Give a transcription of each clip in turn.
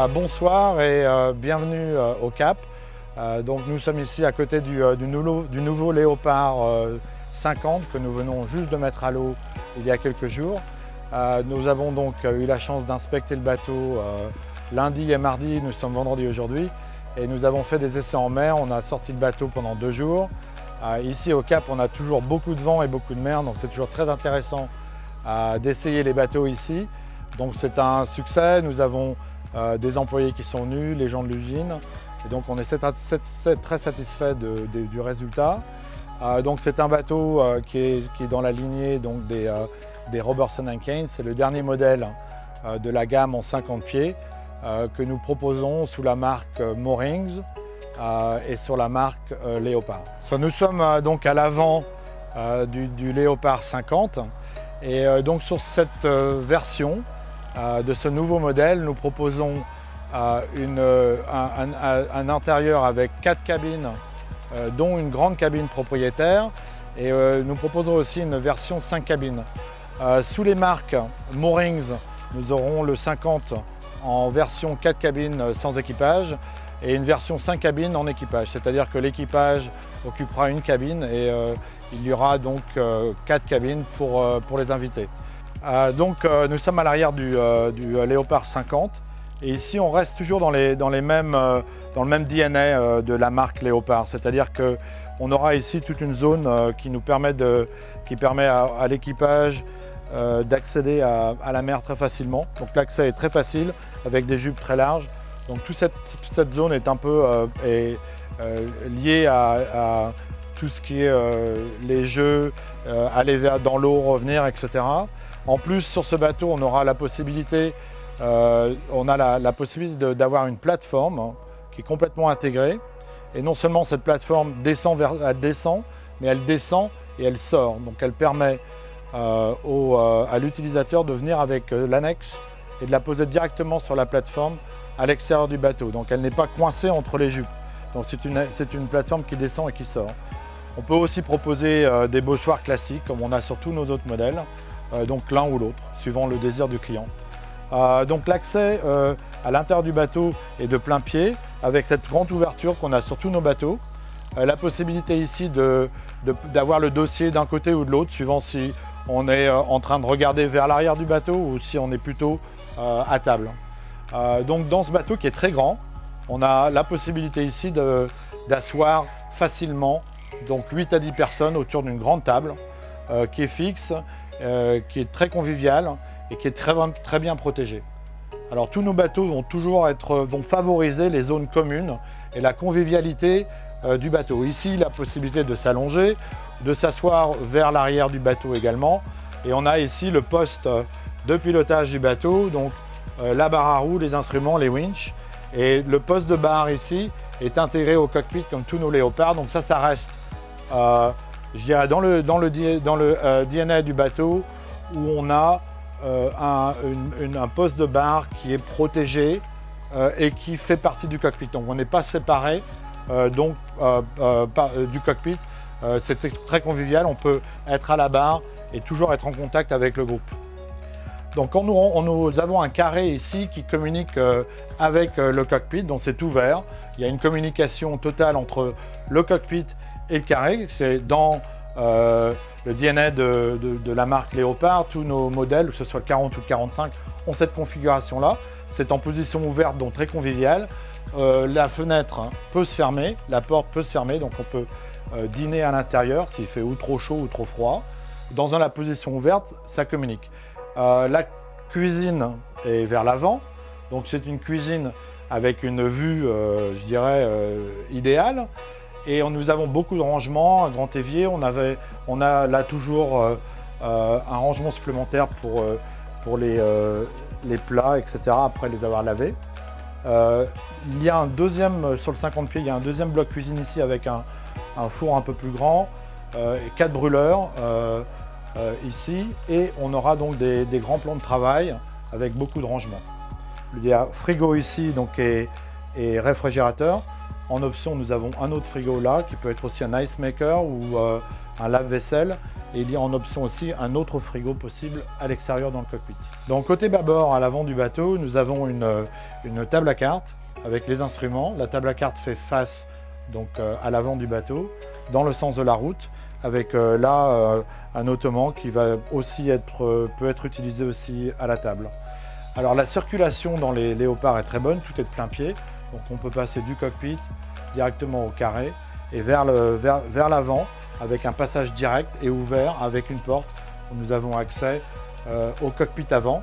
Bonsoir et bienvenue au Cap. Donc nous sommes ici à côté du nouveau Léopard 50 que nous venons juste de mettre à l'eau il y a quelques jours. Nous avons donc eu la chance d'inspecter le bateau lundi et mardi, nous sommes vendredi aujourd'hui, et nous avons fait des essais en mer. On a sorti le bateau pendant 2 jours. Ici au Cap, on a toujours beaucoup de vent et beaucoup de mer, donc c'est toujours très intéressant d'essayer les bateaux ici. Donc c'est un succès. Nous avons des employés qui sont venus, les gens de l'usine, et donc on est très satisfait du résultat. Donc c'est un bateau qui est dans la lignée donc, des Robertson & Kane. C'est le dernier modèle de la gamme en 50 pieds que nous proposons sous la marque Moorings et sur la marque Léopard. Nous sommes donc à l'avant du Léopard 50, et donc sur cette version de ce nouveau modèle, nous proposons un intérieur avec 4 cabines, dont une grande cabine propriétaire, et nous proposons aussi une version 5 cabines. Sous les marques Moorings, nous aurons le 50 en version 4 cabines sans équipage et une version 5 cabines en équipage, c'est-à-dire que l'équipage occupera une cabine et il y aura donc 4 cabines pour les invités. Nous sommes à l'arrière du Léopard 50, et ici on reste toujours dans le même DNA de la marque Léopard, c'est-à-dire qu'on aura ici toute une zone qui permet à l'équipage d'accéder à la mer très facilement. Donc l'accès est très facile avec des jupes très larges. Donc toute cette zone est un peu liée à tout ce qui est les jeux, aller dans l'eau, revenir, etc. En plus, sur ce bateau, on aura la possibilité, d'avoir une plateforme qui est complètement intégrée. Et non seulement cette plateforme descend, mais elle descend et elle sort. Donc elle permet à l'utilisateur de venir avec l'annexe et de la poser directement sur la plateforme à l'extérieur du bateau. Donc elle n'est pas coincée entre les jupes. Donc c'est une plateforme qui descend et qui sort. On peut aussi proposer des bossoirs classiques, comme on a sur tous nos autres modèles. Donc l'un ou l'autre, suivant le désir du client. Donc l'accès à l'intérieur du bateau est de plein pied, avec cette grande ouverture qu'on a sur tous nos bateaux. La possibilité ici d'avoir le dossier d'un côté ou de l'autre, suivant si on est en train de regarder vers l'arrière du bateau ou si on est plutôt à table. Donc dans ce bateau qui est très grand, on a la possibilité ici d'asseoir facilement donc 8 à 10 personnes autour d'une grande table qui est fixe, qui est très convivial et qui est très bien protégé. Alors tous nos bateaux vont favoriser les zones communes et la convivialité du bateau. Ici, la possibilité de s'allonger, de s'asseoir vers l'arrière du bateau également. Et on a ici le poste de pilotage du bateau, donc la barre à roues, les instruments, les winches. Et le poste de barre ici est intégré au cockpit comme tous nos Léopards. Donc ça reste je dirais dans le DNA du bateau, où on a un poste de barre qui est protégé et qui fait partie du cockpit. Donc on n'est pas séparé du cockpit. C'est très convivial, on peut être à la barre et toujours être en contact avec le groupe. Donc nous avons un carré ici qui communique avec le cockpit, donc c'est ouvert. Il y a une communication totale entre le cockpit et le carré. C'est dans le DNA de la marque Léopard. Tous nos modèles, que ce soit le 40 ou le 45, ont cette configuration-là. C'est en position ouverte, donc très convivial. La fenêtre peut se fermer, la porte peut se fermer, donc on peut dîner à l'intérieur s'il fait ou trop chaud ou trop froid. Dans la position ouverte, ça communique. La cuisine est vers l'avant, donc c'est une cuisine avec une vue, je dirais, idéale. Et nous avons beaucoup de rangements, un grand évier. On a là toujours un rangement supplémentaire pour les plats, etc. après les avoir lavés. Il y a sur le 50 pieds, il y a un deuxième bloc cuisine ici avec un four un peu plus grand, et 4 brûleurs ici. Et on aura donc des grands plans de travail avec beaucoup de rangements. Il y a frigo ici donc, et réfrigérateur. En option, nous avons un autre frigo là, qui peut être aussi un ice maker ou un lave-vaisselle. et il y a en option aussi un autre frigo possible à l'extérieur dans le cockpit. Donc côté bâbord, à l'avant du bateau, nous avons une table à cartes avec les instruments. La table à cartes fait face donc, à l'avant du bateau, dans le sens de la route, avec un ottoman qui va aussi peut être utilisé aussi à la table. Alors la circulation dans les léopards est très bonne, tout est de plein pied, donc on peut passer du cockpit directement au carré et vers l'avant avec un passage direct et ouvert avec une porte où nous avons accès au cockpit avant.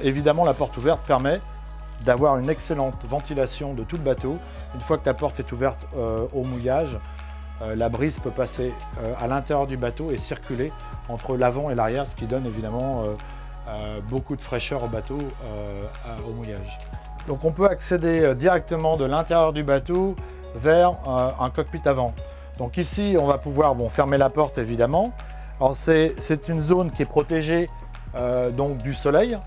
Évidemment, la porte ouverte permet d'avoir une excellente ventilation de tout le bateau. Une fois que la porte est ouverte au mouillage, la brise peut passer à l'intérieur du bateau et circuler entre l'avant et l'arrière, ce qui donne évidemment beaucoup de fraîcheur au bateau au mouillage. Donc on peut accéder directement de l'intérieur du bateau vers un cockpit avant. Donc ici, on va pouvoir fermer la porte évidemment. Alors c'est une zone qui est protégée donc du soleil,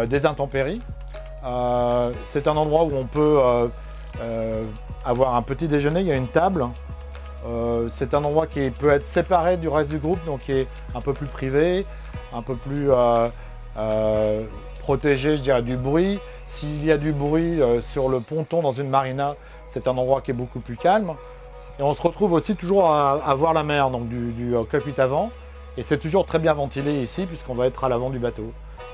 des intempéries. C'est un endroit où on peut avoir un petit déjeuner, il y a une table. C'est un endroit qui peut être séparé du reste du groupe, donc qui est un peu plus privé, un peu plus protégé, je dirais, du bruit. S'il y a du bruit sur le ponton dans une marina, c'est un endroit qui est beaucoup plus calme. Et on se retrouve aussi toujours à voir la mer, donc du cockpit avant. Et c'est toujours très bien ventilé ici, puisqu'on va être à l'avant du bateau.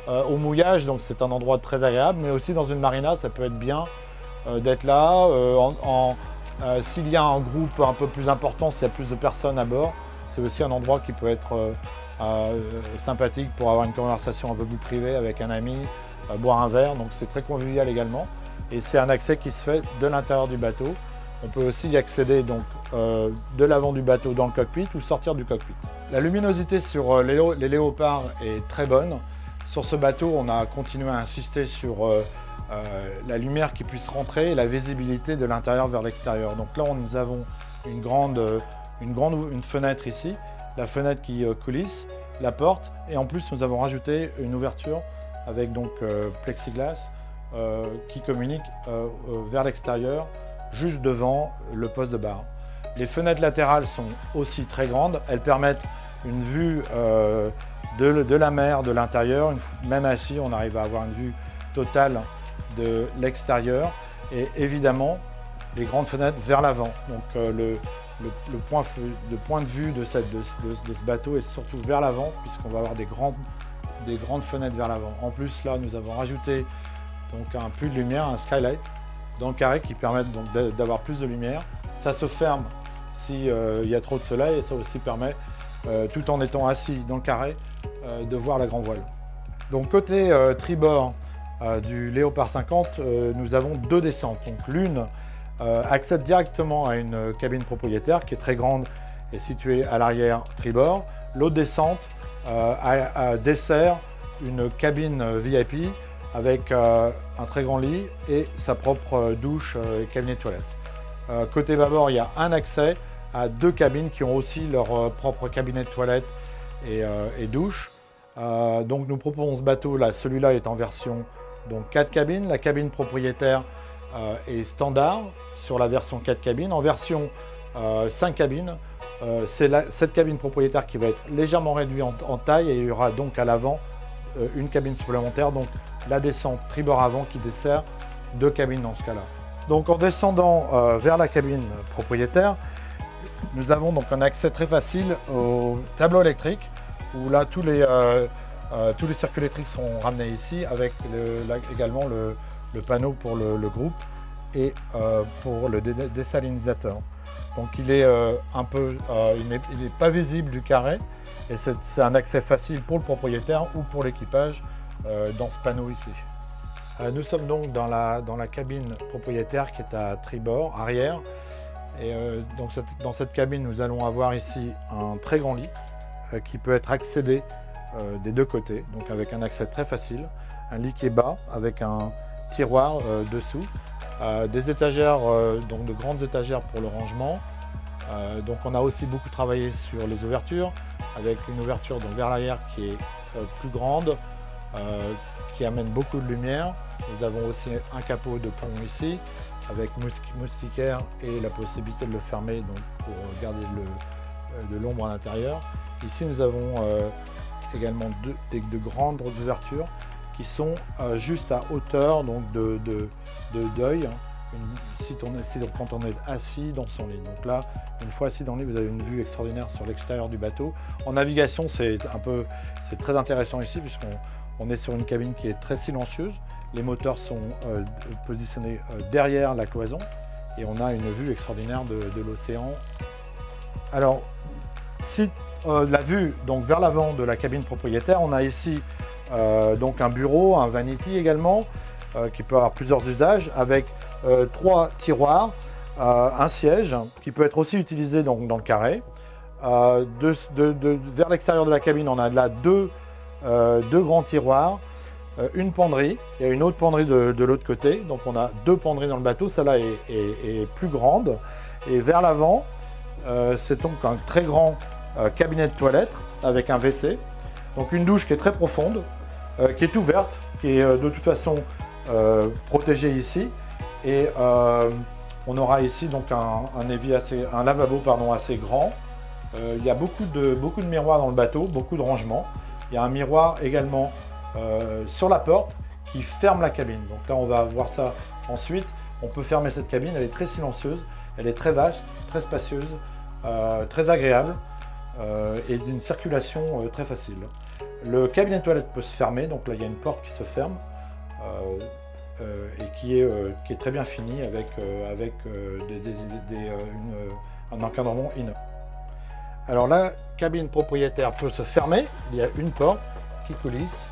Au mouillage, donc c'est un endroit très agréable, mais aussi dans une marina, ça peut être bien d'être là. S'il y a un groupe un peu plus important, s'il y a plus de personnes à bord, c'est aussi un endroit qui peut être sympathique pour avoir une conversation un peu plus privée avec un ami, boire un verre, donc c'est très convivial également. Et c'est un accès qui se fait de l'intérieur du bateau. On peut aussi y accéder donc, de l'avant du bateau dans le cockpit ou sortir du cockpit. La luminosité sur les léopards est très bonne. Sur ce bateau, on a continué à insister sur la lumière qui puisse rentrer et la visibilité de l'intérieur vers l'extérieur. Donc là, nous avons une fenêtre ici, la fenêtre qui coulisse, la porte, et en plus, nous avons rajouté une ouverture avec donc plexiglas qui communique vers l'extérieur, juste devant le poste de bar. Les fenêtres latérales sont aussi très grandes, elles permettent une vue de la mer de l'intérieur. Même assis, on arrive à avoir une vue totale de l'extérieur et évidemment les grandes fenêtres vers l'avant. Donc le point de vue de ce bateau est surtout vers l'avant, puisqu'on va avoir des grandes fenêtres vers l'avant. En plus, là, nous avons rajouté donc un puits de lumière, un skylight dans le carré qui permettent donc d'avoir plus de lumière. Ça se ferme s'il y a trop de soleil et ça aussi permet, tout en étant assis dans le carré, de voir la grand voile. Donc côté tribord du Léopard 50, nous avons deux descentes. Donc l'une accède directement à une cabine propriétaire qui est très grande et située à l'arrière tribord. L'autre descente dessert une cabine VIP avec un très grand lit et sa propre douche et cabinet de toilette. Côté bâbord, il y a un accès à deux cabines qui ont aussi leur propre cabinet de toilette et douche. Donc nous proposons ce bateau, là, celui-là est en version donc 4 cabines. La cabine propriétaire est standard sur la version 4 cabines. En version 5 cabines, c'est cette cabine propriétaire qui va être légèrement réduite en taille et il y aura donc à l'avant une cabine supplémentaire, donc la descente tribord avant qui dessert deux cabines dans ce cas-là. Donc en descendant vers la cabine propriétaire, nous avons donc un accès très facile au tableau électrique où là tous les circuits électriques seront ramenés ici avec également le panneau pour le groupe et pour le désalinisateur. Donc il est il n'est pas visible du carré et c'est un accès facile pour le propriétaire ou pour l'équipage dans ce panneau ici. Nous sommes donc dans la cabine propriétaire qui est à tribord, arrière. Et donc dans cette cabine, nous allons avoir ici un très grand lit qui peut être accédé des deux côtés, donc avec un accès très facile. Un lit qui est bas avec un tiroir dessous. Des étagères, donc de grandes étagères pour le rangement. Donc on a aussi beaucoup travaillé sur les ouvertures, avec une ouverture donc vers l'arrière qui est plus grande, qui amène beaucoup de lumière. Nous avons aussi un capot de plomb ici, avec moustiquaire et la possibilité de le fermer donc pour garder de l'ombre à l'intérieur. Ici nous avons également de grandes ouvertures qui sont juste à hauteur donc de d'œil, quand on est assis dans son lit. Donc là, une fois assis dans le lit, vous avez une vue extraordinaire sur l'extérieur du bateau. En navigation, c'est très intéressant ici puisqu'on est sur une cabine qui est très silencieuse. Les moteurs sont positionnés derrière la cloison et on a une vue extraordinaire de l'océan. Alors, si la vue donc vers l'avant de la cabine propriétaire, on a ici donc un bureau, un vanity également, qui peut avoir plusieurs usages, avec 3 tiroirs, un siège qui peut être aussi utilisé donc, dans le carré. Vers l'extérieur de la cabine, on a là deux grands tiroirs, une penderie, il y a une autre penderie de l'autre côté, donc on a 2 penderies dans le bateau, celle-là est plus grande. Et vers l'avant, c'est donc un très grand cabinet de toilette avec un WC, donc une douche qui est très profonde, qui est ouverte, qui est de toute façon protégée ici, et on aura ici donc un lavabo assez grand. Il y a beaucoup de miroirs dans le bateau, beaucoup de rangements. Il y a un miroir également sur la porte qui ferme la cabine. Donc là on va voir ça ensuite. On peut fermer cette cabine, elle est très silencieuse, elle est très vaste, très spacieuse, très agréable et d'une circulation très facile. Le cabinet de toilette peut se fermer, donc là il y a une porte qui se ferme et qui est très bien finie avec un encadrement inox. Alors la cabine propriétaire peut se fermer, il y a une porte qui coulisse,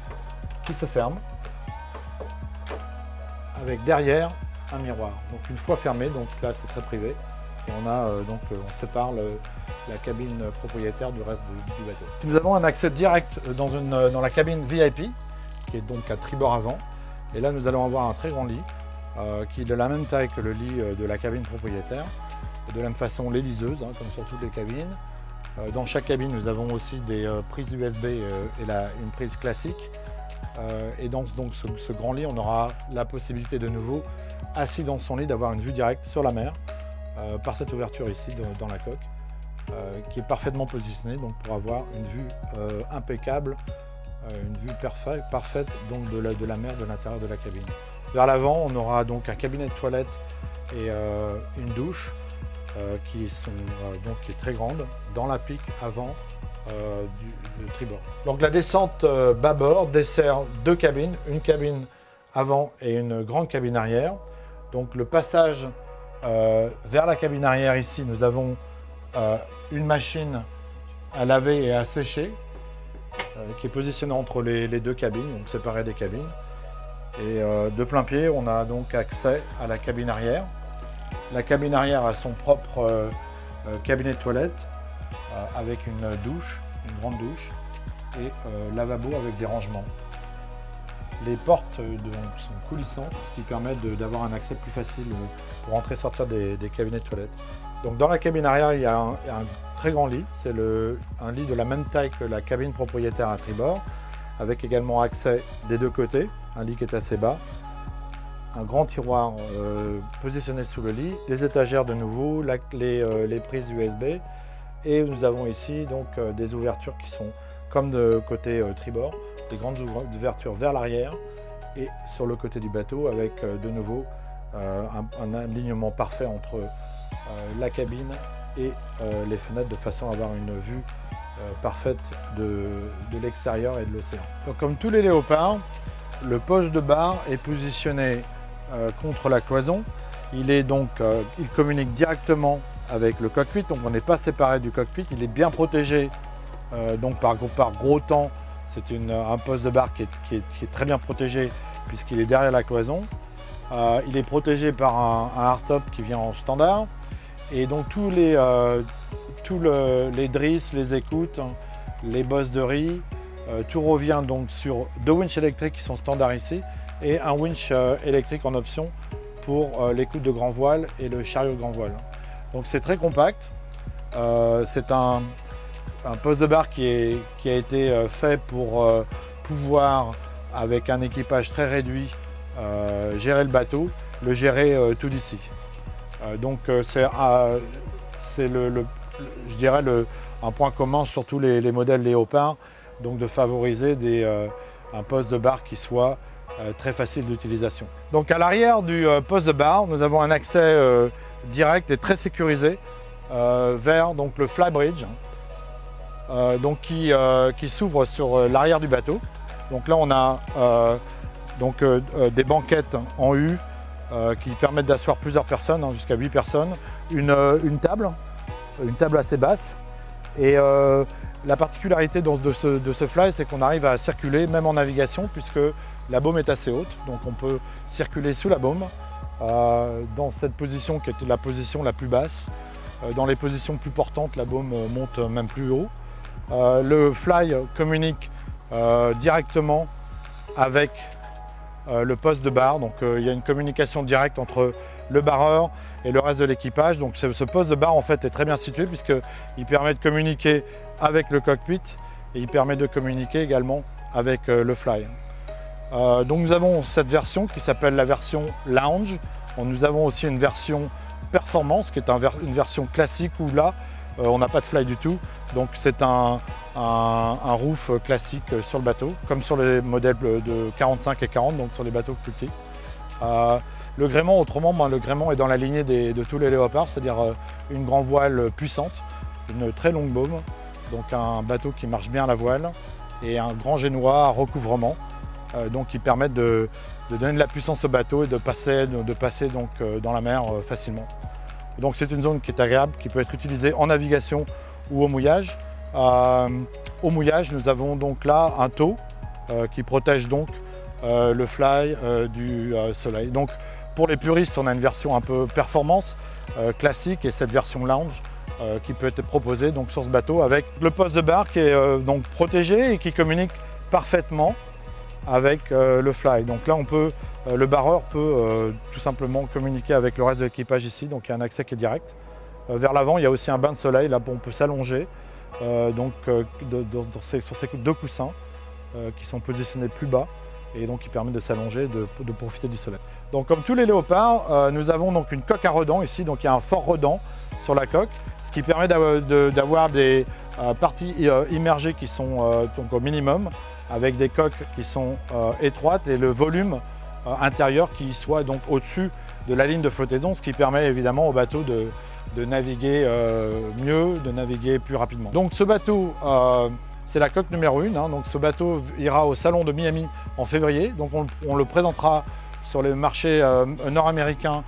qui se ferme, avec derrière un miroir. Donc une fois fermé, donc là c'est très privé, et on sépare la cabine propriétaire du reste du bateau. Nous avons un accès direct dans la cabine VIP, qui est donc à tribord avant, et là nous allons avoir un très grand lit, qui est de la même taille que le lit de la cabine propriétaire, et de la même façon les liseuses, comme sur toutes les cabines. Dans chaque cabine, nous avons aussi des prises USB et une prise classique. Et dans donc, ce grand lit, on aura la possibilité de nouveau, assis dans son lit, d'avoir une vue directe sur la mer par cette ouverture ici dans la coque, qui est parfaitement positionnée donc, pour avoir une vue impeccable, une vue parfaite donc, de la mer de l'intérieur de la cabine. Vers l'avant, on aura donc un cabinet de toilette et une douche. Qui est très grande, dans la pique avant du tribord. Donc la descente bâbord dessert 2 cabines, une cabine avant et une grande cabine arrière. Donc le passage vers la cabine arrière ici, nous avons une machine à laver et à sécher qui est positionnée entre les 2 cabines, donc séparée des cabines. Et de plein pied, on a donc accès à la cabine arrière. La cabine arrière a son propre cabinet de toilette avec une douche, une grande douche et lavabo avec des rangements. Les portes sont coulissantes, ce qui permet d'avoir un accès plus facile pour entrer et sortir des cabinets de toilette. Donc dans la cabine arrière, il y a un très grand lit. C'est un lit de la même taille que la cabine propriétaire à tribord, avec également accès des 2 côtés, un lit qui est assez bas. Un grand tiroir positionné sous le lit, des étagères de nouveau, les prises USB, et nous avons ici donc des ouvertures qui sont comme de côté tribord, des grandes ouvertures vers l'arrière et sur le côté du bateau avec de nouveau un alignement parfait entre la cabine et les fenêtres de façon à avoir une vue parfaite de l'extérieur et de l'océan. Donc comme tous les léopards, le poste de bar est positionné contre la cloison. Il communique directement avec le cockpit, donc on n'est pas séparé du cockpit. Il est bien protégé donc par gros temps. C'est un poste de bar qui est très bien protégé puisqu'il est derrière la cloison. Il est protégé par un hardtop qui vient en standard. Et donc tous les drisses, les écoutes, les bosses de riz, tout revient donc sur 2 winches électriques qui sont standards ici et un winch électrique en option pour l'écoute de grand voile et le chariot de grand voile. Donc c'est très compact. C'est un poste de bar qui a été fait pour pouvoir, avec un équipage très réduit, gérer le bateau, le gérer tout d'ici. Donc c'est je dirais, un point commun sur tous les modèles Léopard, donc de favoriser un poste de barre qui soit très facile d'utilisation. Donc à l'arrière du poste de barre, nous avons un accès direct et très sécurisé vers donc, le flybridge, donc qui s'ouvre sur l'arrière du bateau. Donc là on a des banquettes en U qui permettent d'asseoir plusieurs personnes, jusqu'à 8 personnes, une table assez basse. Et la particularité de ce fly, c'est qu'on arrive à circuler même en navigation, puisque la baume est assez haute, donc on peut circuler sous la baume, dans cette position qui était la position la plus basse. Dans les positions plus portantes, la baume monte même plus haut. Le fly communique directement avec le poste de barre, donc il y a une communication directe entre le barreur et le reste de l'équipage. Donc ce poste de barre en fait est très bien situé, puisqu'il permet de communiquer avec le cockpit et il permet de communiquer également avec le fly. Donc nous avons cette version qui s'appelle la version Lounge. Nous avons aussi une version Performance qui est une version classique où là on n'a pas de fly du tout. Donc c'est un roof classique sur le bateau, comme sur les modèles de 45 et 40, donc sur les bateaux plus petits. Le gréement, autrement, le gréement est dans la lignée de tous les Léopards, c'est-à-dire une grande voile puissante, une très longue baume, donc un bateau qui marche bien à la voile, et un grand génois à recouvrement, donc qui permettent de donner de la puissance au bateau et de passer donc, dans la mer facilement. Donc c'est une zone qui est agréable, qui peut être utilisée en navigation ou au mouillage. Au mouillage, nous avons donc là un taux qui protège donc le fly du soleil. Donc pour les puristes, on a une version un peu performance classique et cette version lounge qui peut être proposée donc, sur ce bateau avec le poste de barre qui est donc protégé et qui communique parfaitement avec le fly. Donc là, le barreur peut tout simplement communiquer avec le reste de l'équipage ici, donc il y a un accès qui est direct. Vers l'avant, il y a aussi un bain de soleil, là on peut s'allonger sur ces deux coussins qui sont positionnés plus bas et donc qui permettent de s'allonger, de profiter du soleil. Donc comme tous les léopards, nous avons donc une coque à redans ici, donc il y a un fort redans sur la coque, ce qui permet d'avoir des parties immergées qui sont donc au minimum, avec des coques qui sont étroites et le volume intérieur qui soit donc au-dessus de la ligne de flottaison, ce qui permet évidemment au bateau de naviguer mieux, de naviguer plus rapidement. Donc ce bateau, c'est la coque numéro 1, donc ce bateau ira au salon de Miami en février, donc on le présentera sur les marchés nord-américains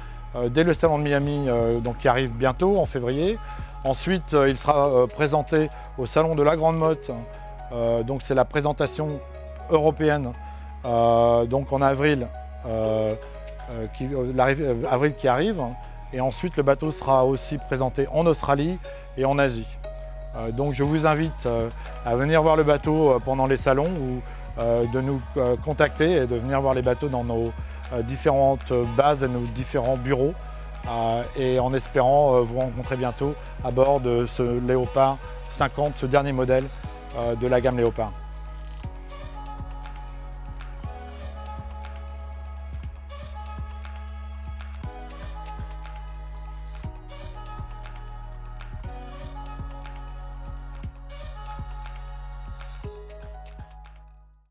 dès le salon de Miami, donc qui arrive bientôt en février. Ensuite, il sera présenté au salon de la Grande Motte, donc c'est la présentation européenne, donc en avril, avril qui arrive. Et ensuite, le bateau sera aussi présenté en Australie et en Asie. Donc je vous invite à venir voir le bateau pendant les salons ou de nous contacter et de venir voir les bateaux dans nos différentes bases et nos différents bureaux et en espérant vous rencontrer bientôt à bord de ce Léopard 50, ce dernier modèle de la gamme Léopard.